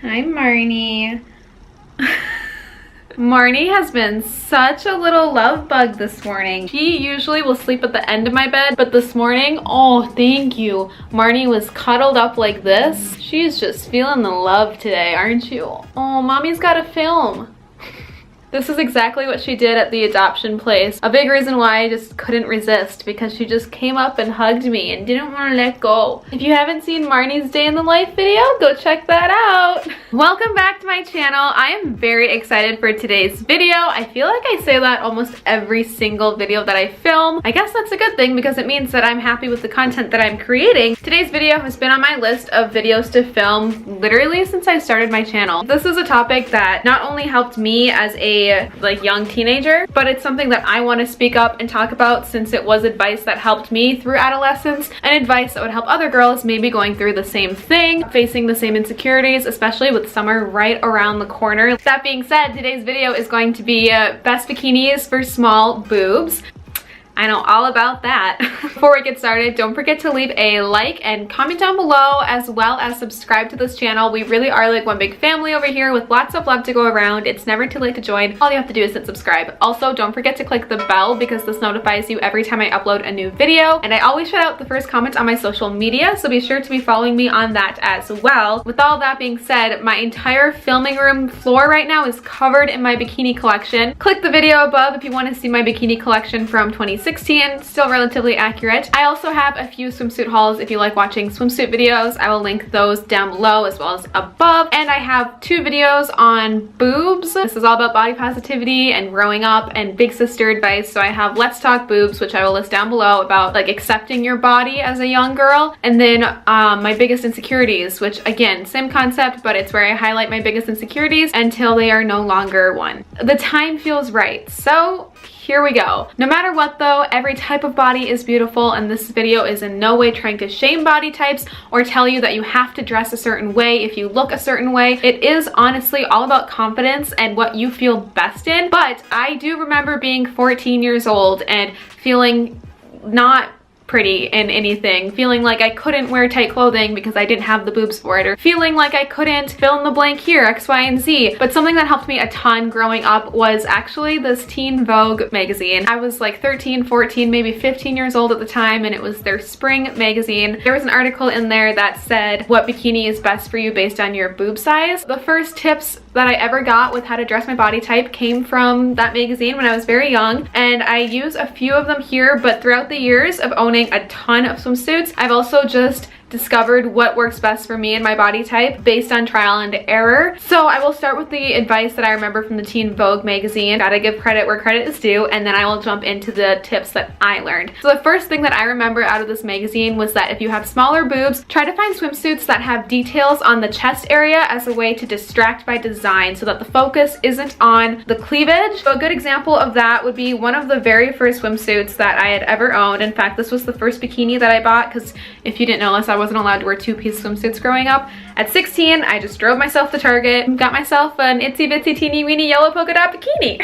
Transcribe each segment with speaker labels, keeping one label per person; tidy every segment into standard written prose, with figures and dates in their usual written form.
Speaker 1: Hi, Marnie. Marnie has been such a little love bug this morning. She usually will sleep at the end of my bed, but this morning, oh, thank you. Marnie was cuddled up like this. She's just feeling the love today, aren't you? Oh, mommy's got a film. This is exactly what she did at the adoption place. A big reason why I just couldn't resist, because she just came up and hugged me and didn't want to let go. If you haven't seen Marnie's day in the life video, go check that out. Welcome back to my channel. I am very excited for today's video. I feel like I say that almost every single video that I film. I guess that's a good thing because it means that I'm happy with the content that I'm creating. Today's video has been on my list of videos to film literally since I started my channel. This is a topic that not only helped me as a young teenager, but it's something that I want to speak up and talk about since it was advice that helped me through adolescence and advice that would help other girls maybe going through the same thing, facing the same insecurities, especially with summer right around the corner. That being said, today's video is going to be best bikinis for small boobs. I know all about that. Before we get started, don't forget to leave a like and comment down below, as well as subscribe to this channel. We really are like one big family over here with lots of love to go around. It's never too late to join. All you have to do is hit subscribe. Also, don't forget to click the bell because this notifies you every time I upload a new video. And I always shout out the first comment on my social media, so be sure to be following me on that as well. With all that being said, my entire filming room floor right now is covered in my bikini collection. Click the video above if you want to see my bikini collection from 2016, still relatively accurate. I also have a few swimsuit hauls if you like watching swimsuit videos. I will link those down below as well as above. And I have 2 videos on boobs. This is all about body positivity and growing up and big sister advice. So I have Let's Talk Boobs, which I will list down below, about like accepting your body as a young girl. And then my biggest insecurities, which again, same concept, but it's where I highlight my biggest insecurities until they are no longer one. The time feels right. So here we go. No matter what though, every type of body is beautiful, and this video is in no way trying to shame body types or tell you that you have to dress a certain way if you look a certain way. It is honestly all about confidence and what you feel best in. But I do remember being 14 years old and feeling not pretty in anything, feeling like I couldn't wear tight clothing because I didn't have the boobs for it, or feeling like I couldn't fill in the blank here, X, Y, and Z. But something that helped me a ton growing up was actually this teen Vogue magazine. I was like 13, 14, maybe 15 years old at the time, and it was their spring magazine. There was an article in there that said what bikini is best for you based on your boob size. The first tips that I ever got with how to dress my body type came from that magazine when I was very young, and I use a few of them here, but throughout the years of owning a ton of swimsuits, I've also just discovered what works best for me and my body type based on trial and error. So I will start with the advice that I remember from the Teen Vogue magazine. Gotta give credit where credit is due, and then I will jump into the tips that I learned. So the first thing that I remember out of this magazine was that if you have smaller boobs, try to find swimsuits that have details on the chest area as a way to distract by design so that the focus isn't on the cleavage. So a good example of that would be one of the very first swimsuits that I had ever owned. In fact, this was the first bikini that I bought, because if you didn't know this, I wasn't allowed to wear 2-piece swimsuits growing up. At 16, I just drove myself to Target and got myself an itsy bitsy teeny weeny yellow polka dot bikini.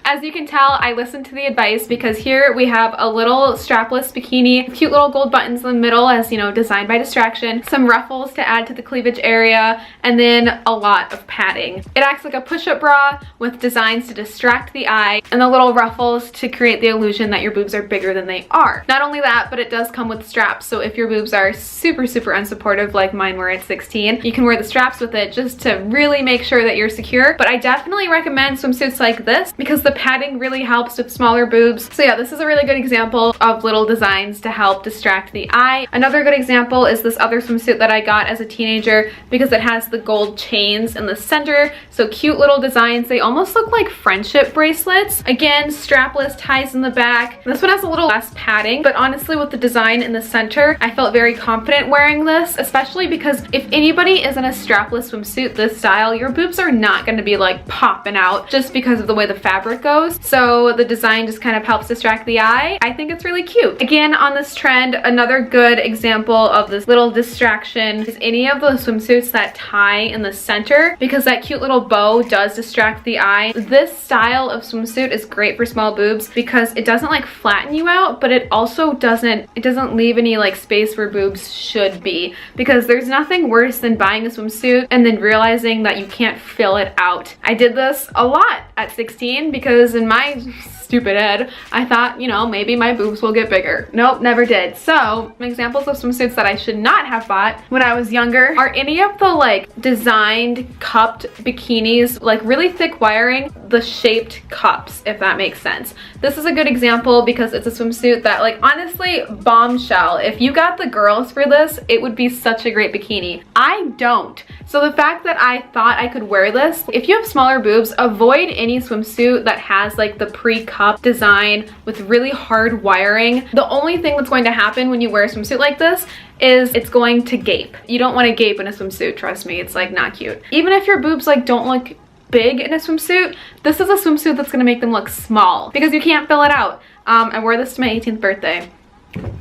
Speaker 1: As you can tell, I listened to the advice because here we have a little strapless bikini, cute little gold buttons in the middle as, you know, designed by distraction, some ruffles to add to the cleavage area, and then a lot of padding. It acts like a push-up bra with designs to distract the eye, and the little ruffles to create the illusion that your boobs are bigger than they are. Not only that, but it does come with straps, so if your boobs are super unsupportive like mine were at 16, you can wear the straps with it just to really make sure that you're secure. But I definitely recommend swimsuits like this because the padding really helps with smaller boobs. So yeah, this is a really good example of little designs to help distract the eye. Another good example is this other swimsuit that I got as a teenager because it has the gold chains in the center. So cute little designs. They almost look like friendship bracelets. Again, strapless, ties in the back. This one has a little less padding, but honestly with the design in the center, I felt very confident wearing this, especially because if anybody is in a strapless swimsuit this style, your boobs are not going to be like popping out just because of the way the fabric goes. So the design just kind of helps distract the eye. I think it's really cute. Again, on this trend, another good example of this little distraction is any of those swimsuits that tie in the center, because that cute little bow does distract the eye. This style of swimsuit is great for small boobs because it doesn't like flatten you out, but it also doesn't leave any like space where boobs should be, because there's nothing worse than buying a swimsuit and then realizing that you can't fill it out. I did this a lot at 16 because in my stupid head, I thought, you know, maybe my boobs will get bigger. Nope, never did. So examples of swimsuits that I should not have bought when I was younger are any of the like designed cupped bikinis, like really thick wiring, the shaped cups, if that makes sense. This is a good example because it's a swimsuit that, like, honestly, bombshell. If you got the girls for this, it would be such a great bikini. I don't. So the fact that I thought I could wear this, if you have smaller boobs, avoid any swimsuit that has like the pre-cup design with really hard wiring. The only thing that's going to happen when you wear a swimsuit like this is it's going to gape. You don't want to gape in a swimsuit, trust me, it's like not cute. Even if your boobs like don't look big in a swimsuit, this is a swimsuit that's gonna make them look small because you can't fill it out. I wore this to my 18th birthday.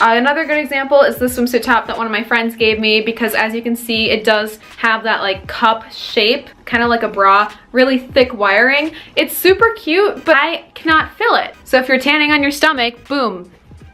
Speaker 1: Another good example is the swimsuit top that one of my friends gave me, because as you can see, it does have that like cup shape, kind of like a bra, really thick wiring. It's super cute, but I cannot fill it. So if you're tanning on your stomach, boom,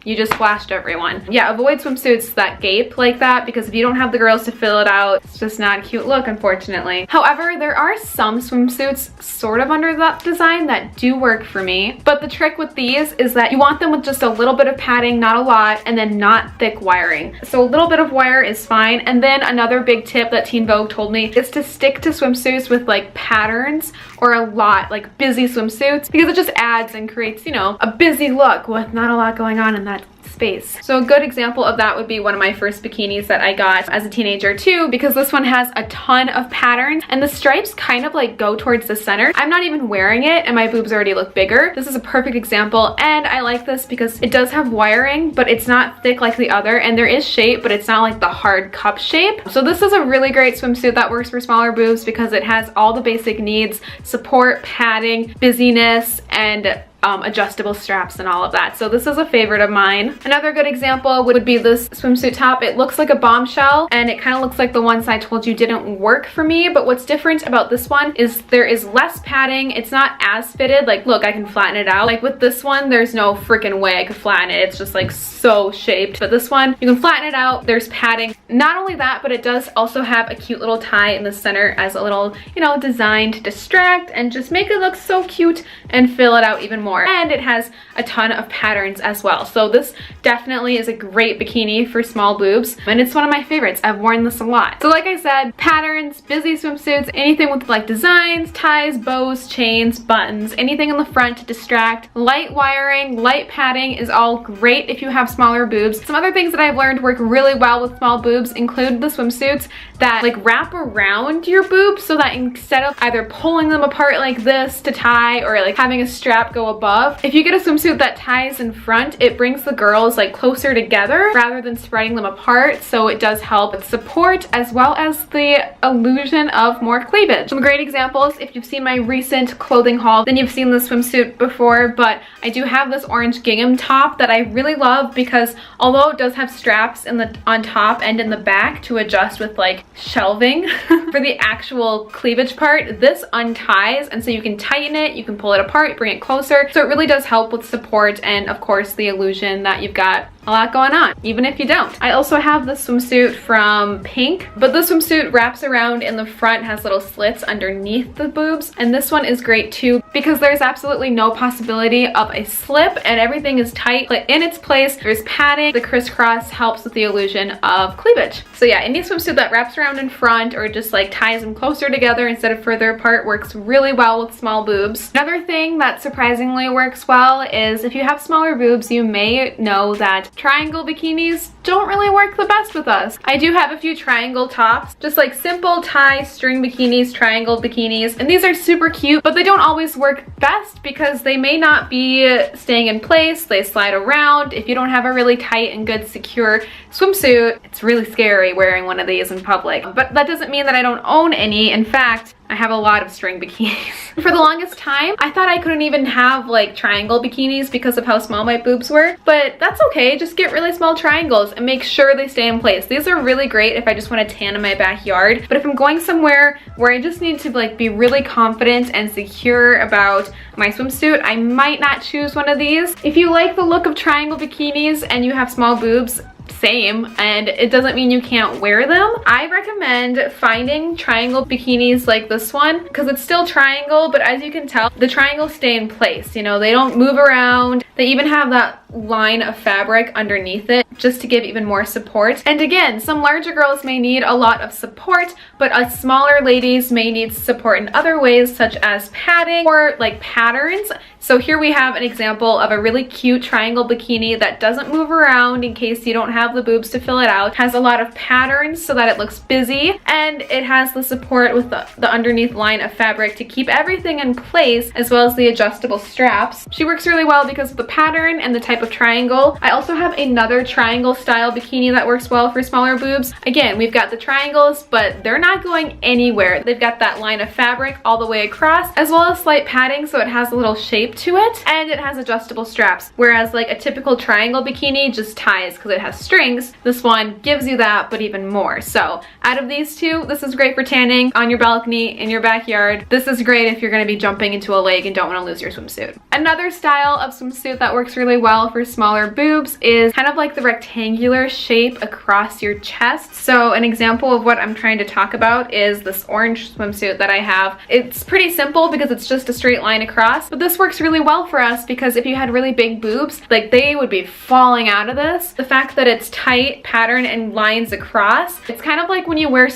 Speaker 1: you just flashed everyone. Yeah, avoid swimsuits that gape like that, because if you don't have the girls to fill it out, it's just not a cute look, unfortunately. However, there are some swimsuits sort of under that design that do work for me. But the trick with these is that you want them with just a little bit of padding, not a lot, and then not thick wiring. So a little bit of wire is fine. And then another big tip that Teen Vogue told me is to stick to swimsuits with like patterns or a lot, like busy swimsuits, because it just adds and creates, you know, a busy look with not a lot going on in that space. So a good example of that would be one of my first bikinis that I got as a teenager too, because this one has a ton of patterns and the stripes kind of like go towards the center. I'm not even wearing it and my boobs already look bigger. This is a perfect example, and I like this because it does have wiring, but it's not thick like the other, and there is shape, but it's not like the hard cup shape. So this is a really great swimsuit that works for smaller boobs because it has all the basic needs: support, padding, busyness, and adjustable straps and all of that. So this is a favorite of mine. Another good example would be this swimsuit top. It looks like a bombshell and it kind of looks like the ones I told you didn't work for me, but what's different about this one is there is less padding. It's not as fitted. Like, look, I can flatten it out. Like with this one, there's no freaking way I could flatten it. It's just like so shaped. But this one, you can flatten it out. There's padding. Not only that, but it does also have a cute little tie in the center as a little, you know, design to distract and just make it look so cute and fill it out even more. And it has a ton of patterns as well. So this definitely is a great bikini for small boobs, and it's one of my favorites. I've worn this a lot. So like I said, patterns, busy swimsuits, anything with like designs, ties, bows, chains, buttons, anything in the front to distract. Light wiring, light padding is all great if you have smaller boobs. Some other things that I've learned work really well with small boobs include the swimsuits that like wrap around your boobs, so that instead of either pulling them apart like this to tie or like having a strap go above, if you get a swimsuit that ties in front, it brings the girls like closer together rather than spreading them apart. So it does help with support as well as the illusion of more cleavage. Some great examples, if you've seen my recent clothing haul, then you've seen this swimsuit before, but I do have this orange gingham top that I really love because although it does have straps on top and in the back to adjust with like shelving for the actual cleavage part, this unties, and so you can tighten it, you can pull it apart, bring it closer. So it really does help with support and of course the illusion that you've got a lot going on, even if you don't. I also have this swimsuit from Pink, but the swimsuit wraps around in the front, has little slits underneath the boobs, and this one is great too because there's absolutely no possibility of a slip and everything is tight in its place. There's padding. The crisscross helps with the illusion of cleavage. So yeah, any swimsuit that wraps around in front or just like ties them closer together instead of further apart works really well with small boobs. Another thing that surprisingly works well is if you have smaller boobs, you may know that triangle bikinis don't really work the best with us. I do have a few triangle tops, just like simple tie string bikinis, triangle bikinis, and these are super cute, but they don't always work best because they may not be staying in place. They slide around. If you don't have a really tight and good secure swimsuit, it's really scary wearing one of these in public. But that doesn't mean that I don't own any. In fact, I have a lot of string bikinis. For the longest time, I thought I couldn't even have like triangle bikinis because of how small my boobs were, but that's okay. Just get really small triangles and make sure they stay in place. These are really great if I just want to tan in my backyard, but if I'm going somewhere where I just need to like be really confident and secure about my swimsuit, I might not choose one of these. If you like the look of triangle bikinis and you have small boobs, same, and it doesn't mean you can't wear them. I recommend finding triangle bikinis like this one because it's still triangle, but as you can tell, the triangles stay in place. You know, they don't move around. They even have that line of fabric underneath it just to give even more support. And again, some larger girls may need a lot of support, but us smaller ladies may need support in other ways, such as padding or like patterns. So here we have an example of a really cute triangle bikini that doesn't move around in case you don't have the boobs to fill it out. Has a lot of patterns so that it looks busy, and it has the support with the underneath line of fabric to keep everything in place, as well as the adjustable straps. She works really well because of the pattern and the type of triangle. I also have another triangle style bikini that works well for smaller boobs. Again, we've got the triangles, but they're not going anywhere. They've got that line of fabric all the way across, as well as slight padding so it has a little shape to it, and it has adjustable straps. Whereas like a typical triangle bikini just ties because it has strings, this one gives you that, but even more. So out of these two, this is great for tanning on your balcony, in your backyard. This is great if you're going to be jumping into a lake and don't want to lose your swimsuit. Another style of swimsuit that works really well for smaller boobs is kind of like the rectangular shape across your chest. So an example of what I'm trying to talk about is this orange swimsuit that I have. It's pretty simple because it's just a straight line across, but this works really well for us because if you had really big boobs, like they would be falling out of this. The fact that it's tight pattern and lines across, it's kind of like when you wear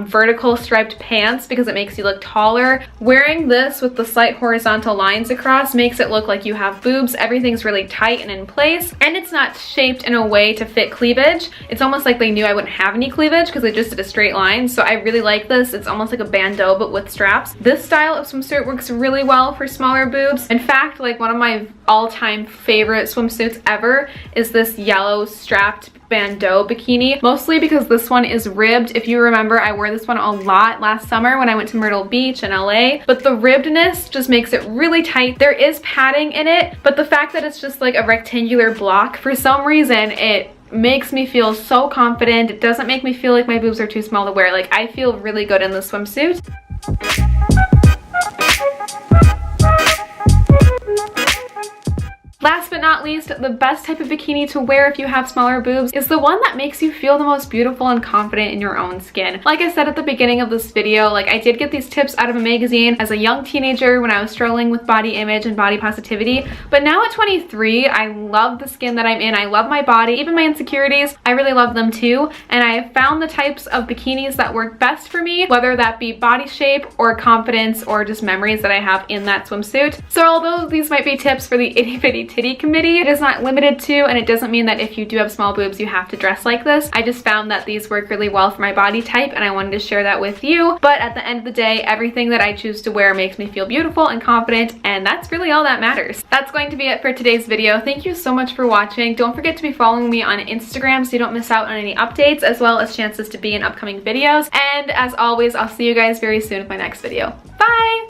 Speaker 1: vertical striped pants because it makes you look taller. Wearing this with the slight horizontal lines across makes it look like you have boobs. Everything's really tight and in place, and it's not shaped in a way to fit cleavage. It's almost like they knew I wouldn't have any cleavage because they just did a straight line. So I really like this. It's almost like a bandeau but with straps. This style of swimsuit works really well for smaller boobs. In fact, like one of my all-time favorite swimsuits ever is this yellow strapped bandeau bikini, mostly because this one is ribbed. If you remember, I wore this one a lot last summer when I went to Myrtle Beach in LA, but the ribbedness just makes it really tight. There is padding in it, but the fact that it's just like a rectangular block, for some reason it makes me feel so confident. It doesn't make me feel like my boobs are too small to wear. Like I feel really good in this swimsuit. Last but not least, the best type of bikini to wear if you have smaller boobs is the one that makes you feel the most beautiful and confident in your own skin. Like I said at the beginning of this video, like I did get these tips out of a magazine as a young teenager when I was struggling with body image and body positivity. But now at 23, I love the skin that I'm in. I love my body, even my insecurities. I really love them too. And I have found the types of bikinis that work best for me, whether that be body shape or confidence or just memories that I have in that swimsuit. So although these might be tips for the itty bitty titty committee, it is not limited to, and it doesn't mean that if you do have small boobs you have to dress like this. I just found that these work really well for my body type and I wanted to share that with you. But at the end of the day, everything that I choose to wear makes me feel beautiful and confident, and that's really all that matters. That's going to be it for today's video. Thank you so much for watching. Don't forget to be following me on Instagram so you don't miss out on any updates, as well as chances to be in upcoming videos. And as always, I'll see you guys very soon with my next video. Bye!